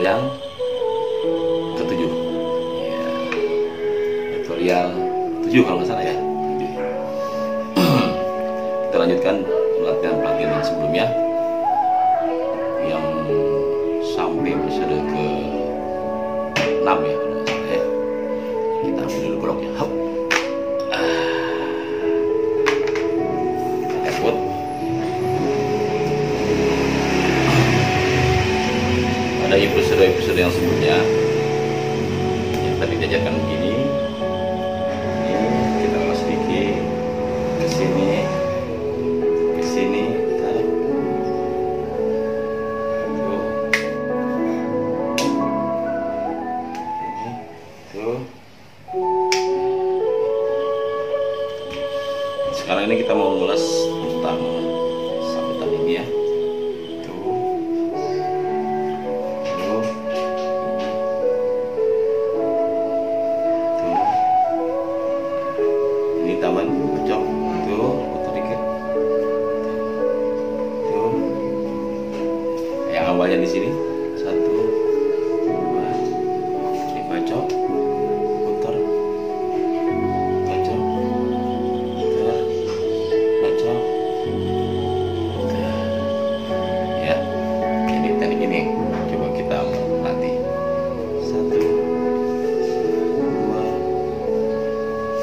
yang ketujuh. Ya, tutorial 7 kalau nggak salah ya. 7. Kita lanjutkan pelatihan yang sebelumnya yang sampai episode ke 6 ya kalau nggak salah ya. Kita ambil dulu bloknya. Hop. Pada episode yang sebelumnya yang tadi diajarkan begini, ini kita lepas sedikit ke sini, tarik tuh. Sekarang ini kita mau ngulas tentang sabetan ini ya. Taman pojok tuh, putar dikit tuh. Yang awalnya di sini 1, 2, ini pojok, putar, pojok, putar, pojok, putar. Ya, ini teknik ini coba kita latih. 1, 2,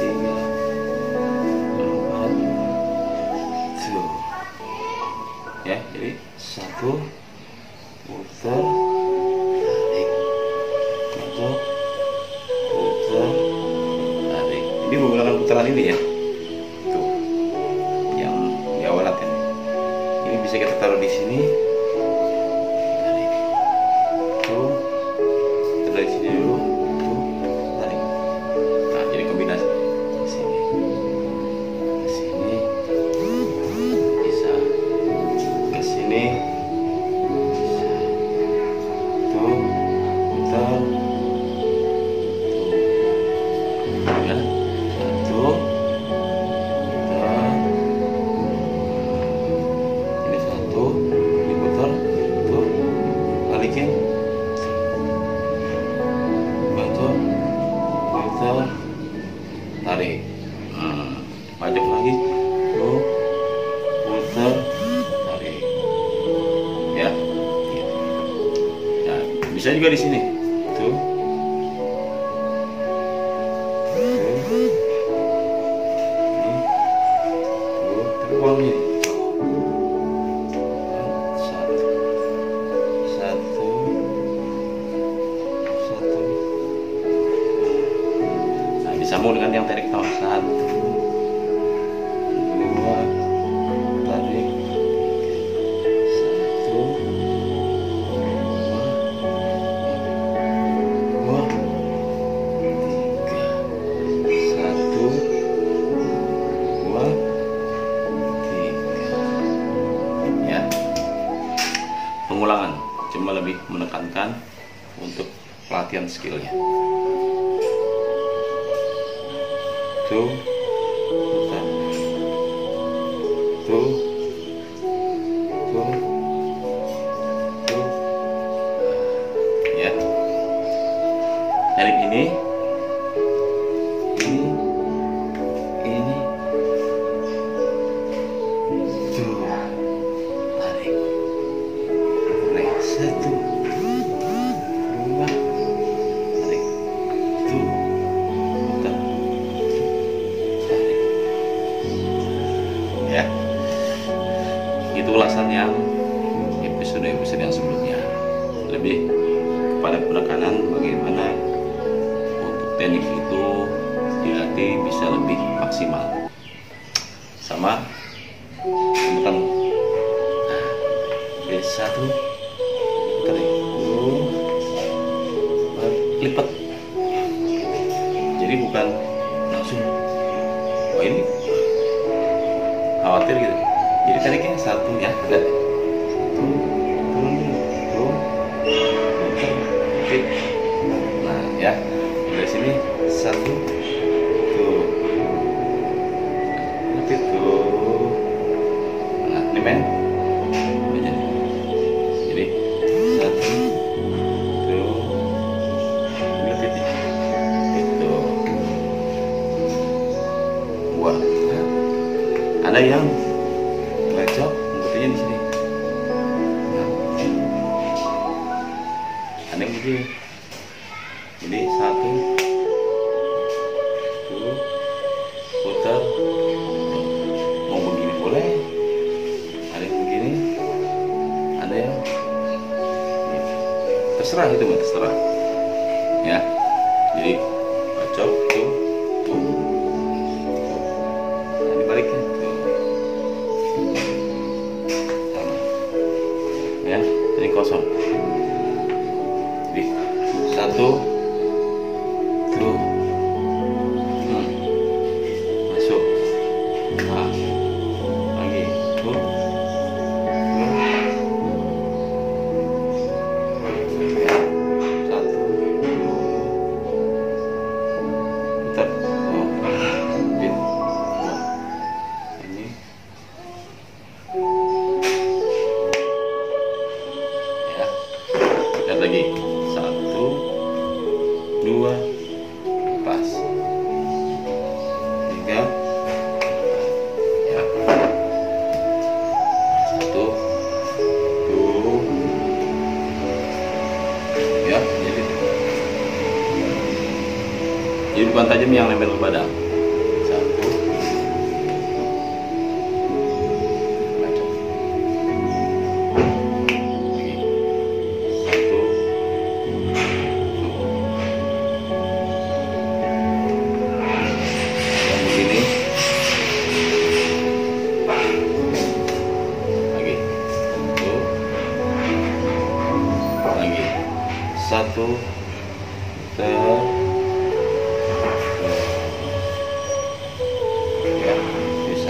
3. Ya, jadi 1 putar, tarik, putar, tarik. Ini menggunakan putaran ini ya, tuh, yang di awal latihan. Ini bisa kita taruh di sini, tarik, tuh, taruh di sini dulu, tuh, tarik. Nah, jadi kombinasi sini. Ini tuh, putar, tuh, ya, 1, putar, ini 1, diputar, tuh, balikin, putar, tarik, pajak lagi, tuh, putar, ya, ya, bisa juga di sini, tuh, tapi uangnya satu, nah disambung dengan yang tarik tarik 1, 2, tarik. Pengulangan cuma lebih menekankan untuk pelatihan skillnya. Tuh, putar, tuh, ya. Tarik ini, tuh, tarik. 1, 2, tarik, tuh, putar, tarik. Ya, itu ulasan yang episode yang sebelumnya, lebih kepada penekanan bagaimana untuk teknik itu dilatih bisa lebih maksimal. Sama tekan. Nah, 1, tarik, lipat. Jadi bukan langsung, wah ini khawatir gitu. Jadi tariknya 1 ya, lihat. Tuh, oke. Nah ya, dari sini 1, tuh, lipat tuh. Nah ini men, jadi 1, tuh. aja. Jadi 1, 2, putar. Mau begini boleh, ada yang begini, ada yang terserah, itu mah terserah ya. Jadi cocok tuh, nah, dibaliknya tuh sama ya, ini kosong. Jadi 1, 2, masuk, nah, lagi tuh, 1, 2, putar, ini ya, lihat lagi, 1, 2, pas, 3 ya, 1, 2 ya, jadi bukan tajam yang nempel ke badan. 1, macam lagi, 1, 2, yang begini lagi, 1, lagi, 1, ya, di 1,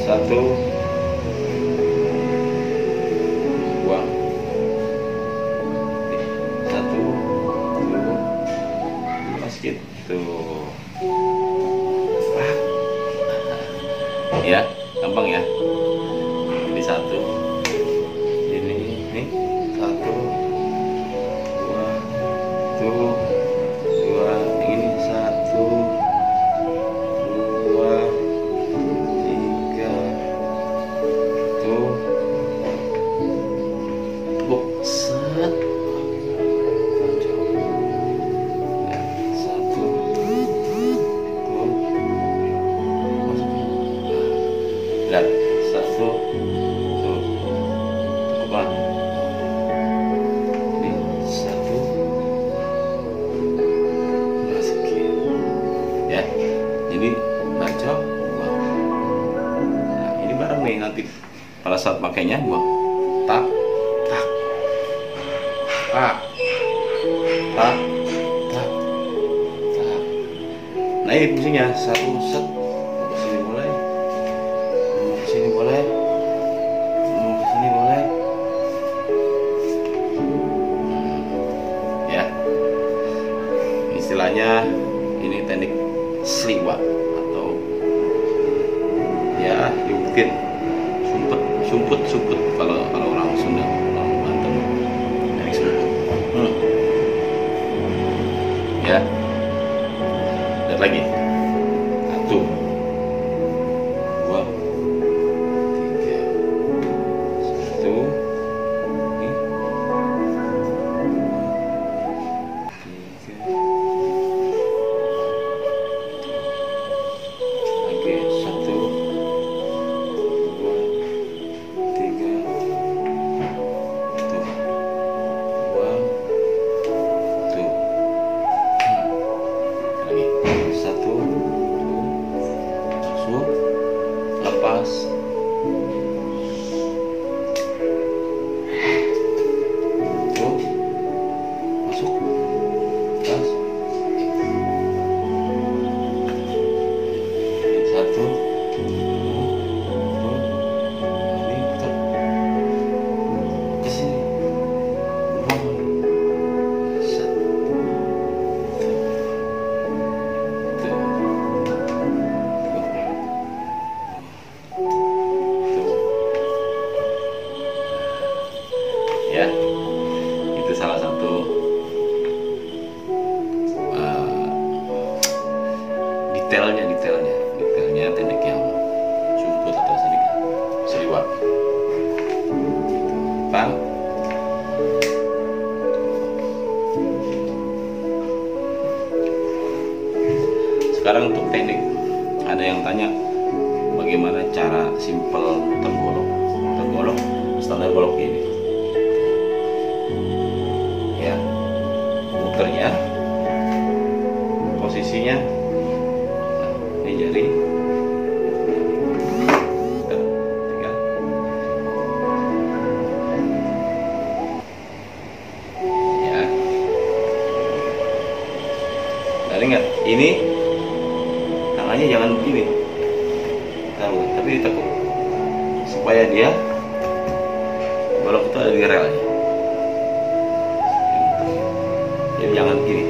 satu, buang, 1, 2, pas gitu ya, gampang ya. Jadi 1, ini 1, 2, tuh 2, ini 1, 2, 3, tuh set, 1, tuh lihat, 1, tuh cukup lah. Ini 1, masukin ya, jadi bacok buang. Nah, ini bareng nih, nanti pada saat pakainya buang, tak tak tak tak tak tak. Nah ini fungsinya, 1 set, sini boleh, sini boleh, sini boleh ya. Istilahnya ini teknik sliwa atau ya mungkin sumput kalau orang Sunda, orang Banten, teknik sumput ya. Lihat lagi, 1, 2, 3, 1, ini 2, 3, lagi 1, 2, 3, tuh buang, tuh lagi 1, tuh masuk, lepas, tuh masuk, lepas, 1, tuh ini putar, Ada yang tanya bagaimana cara simple muter golok. Muter golok standar golok ini. Ya, muternya posisinya, nah, ini jari, tinggal, ya. Dan ingat, ini tangannya jangan begini, tahu, tapi ditekuk supaya dia golok itu ada di relnya. Jadi jangan gini,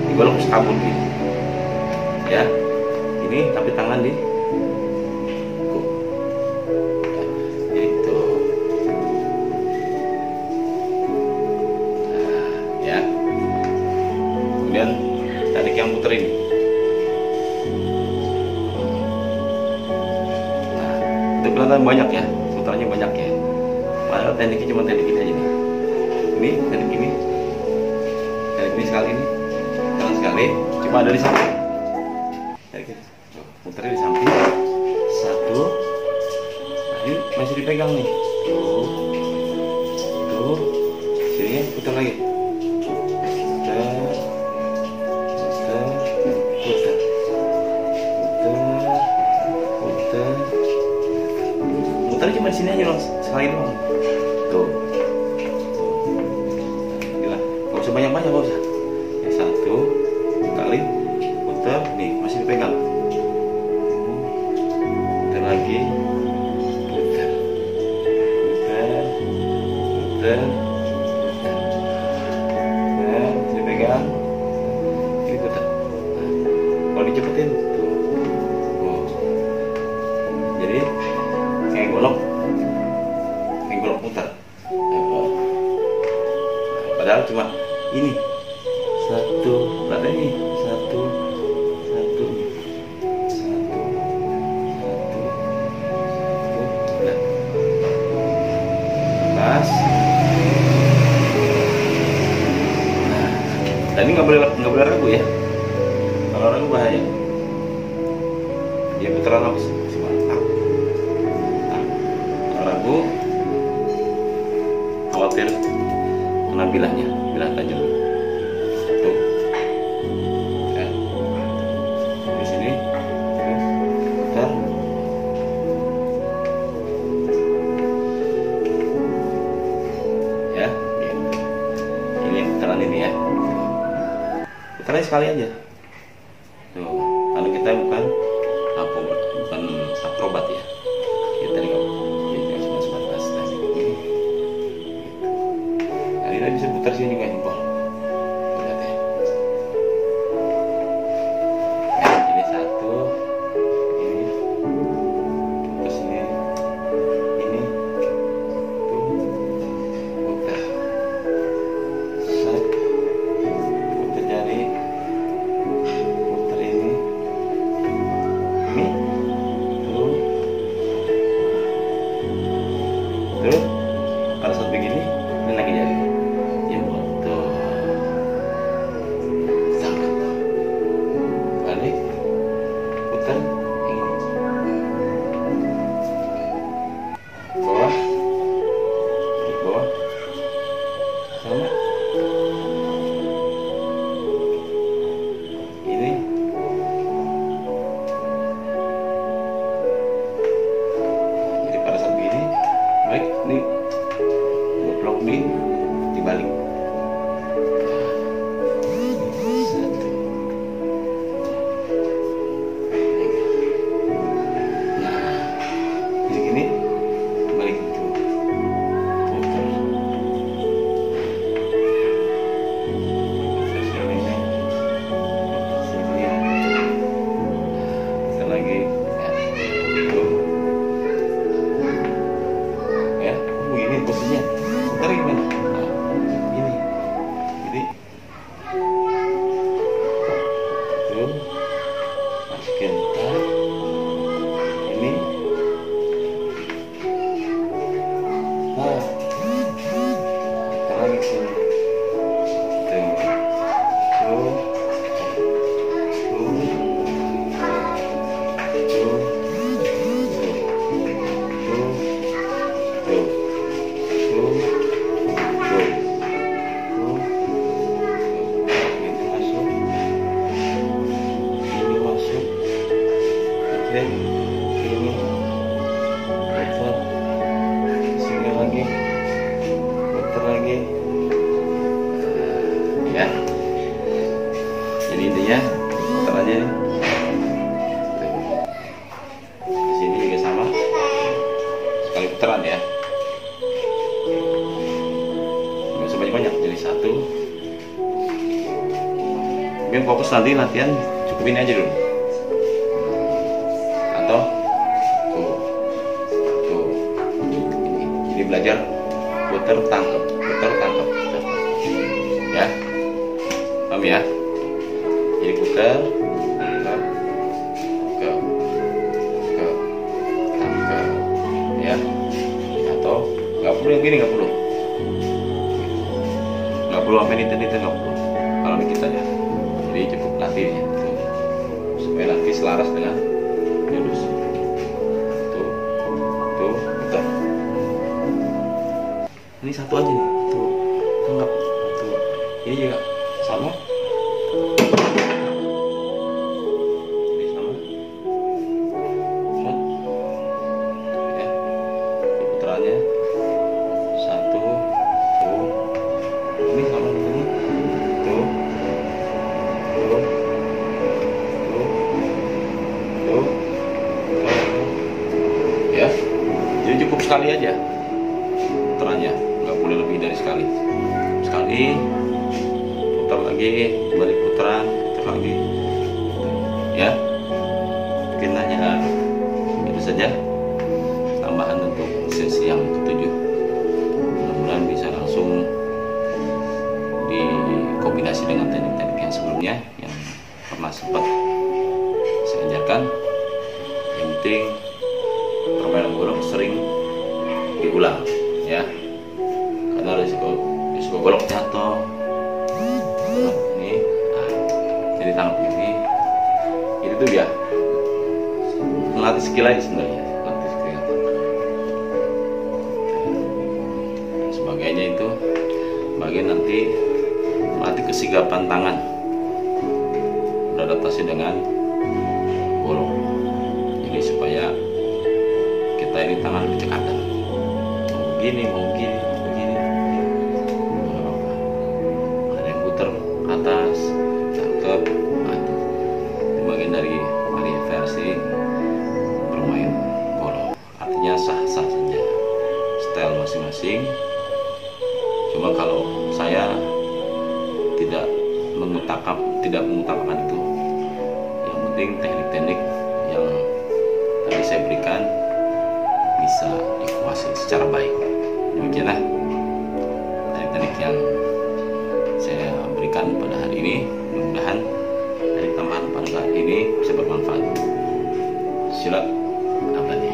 di golok kabur gini, ya. Ini tapi tangan di tekuk, gitu. Nah, ya. Kemudian tarik yang puter ini. Nah, itu kelihatan banyak ya, putarnya banyak ya. Padahal tekniknya cuma teknik ini aja nih. Ini teknik ini. Teknik ini sekali ini. Jangan sekali, cuma ada di samping. Putarnya di samping. Satu. Nah, ini masih dipegang nih. Tuh. Tuh. Sini putar lagi. Putar. Putar. Putar. Putar. Putarnya cuma di sini aja loh, sekali doang. Tuh. Gila, gak usah banyak-banyak, gak usah. Ya, satu kali putar, nih masih dipegang. Putar lagi, putar, putar, putar, putar, dipegang, ini putar. Nah, kalau dicepetin, tuh. Oh. Jadi kayak golok putar. Padahal cuma ini satu, berarti ini satu, satu, satu, satu, udah. Pas. Nah, tadi nggak boleh ragu ya. Kalau ragu bahaya. Dia putaran apa sih? Nah, kalau ragu, khawatir kena bilahnya, bilah tajam. Tuh, ya. Di sini, putar. Ya, gitu. Ini yang putaran ini ya. Putarnya sekali aja. Tuh, kalau kita bukan akrobat ya. Kita nggak sebatas teknik ini. Kita bisa putar sini juga nih, lihat ya. Ini satu, ini terus ini tuh putar, set, putar jari, putar ini tuh, Oke, ini putar, sini lagi, putar lagi, ya. Jadi intinya putar aja nih. Di sini juga sama, sekali putaran ya. Nggak usah banyak-banyak, jadi satu. Mungkin fokus nanti latihan cukup ini aja dulu. Atau tuh ini. Jadi belajar putar tangkap, ya, paham ya? Jadi putar, tangkap, tangkap, ya. Atau nggak perlu yang gini, nggak perlu sampai niten nggak perlu. Kalau ini kita ya, jadi cukup latih ya, tuh. Supaya nanti selaras dengan jurus. Tuh, putar. Ini satu aja nih, tuh, tangkap, tuh. Ini juga sama. Ini sama. Ya, putarannya satu, tuh. Ini sama ini, tuh, ya. Jadi cukup sekali aja putarannya, nggak boleh lebih dari sekali. Putar lagi, balik putaran, putar lagi, ya. Mungkin hanya itu saja tambahan untuk sesi yang ketujuh. Mudah-mudahan bisa langsung dikombinasi dengan teknik-teknik yang sebelumnya yang pernah sempat saya ajarkan. Yang penting permainan golok sering diulang, ya, karena risiko golok jatuh. Ini, jadi tangkap ini, itu tuh ya melatih skill aja sebenarnya, melatih skill. Sebagainya itu bagian nanti melatih kesigapan tangan, beradaptasi dengan golok. Jadi supaya kita ini tangan lebih cekatan, mau begini, ada yang puter atas, cakep, itu bagian dari versi bermain golok. Artinya sah-sah saja, style masing-masing. Cuma kalau saya tidak mengutamakan itu, yang penting teknik-teknik yang tadi saya berikan bisa dikuasai secara baik. Demikianlah teknik-teknik yang saya berikan pada hari ini. Mudah-mudahan dari tambahan pada hari ini bisa bermanfaat. Silat abadi.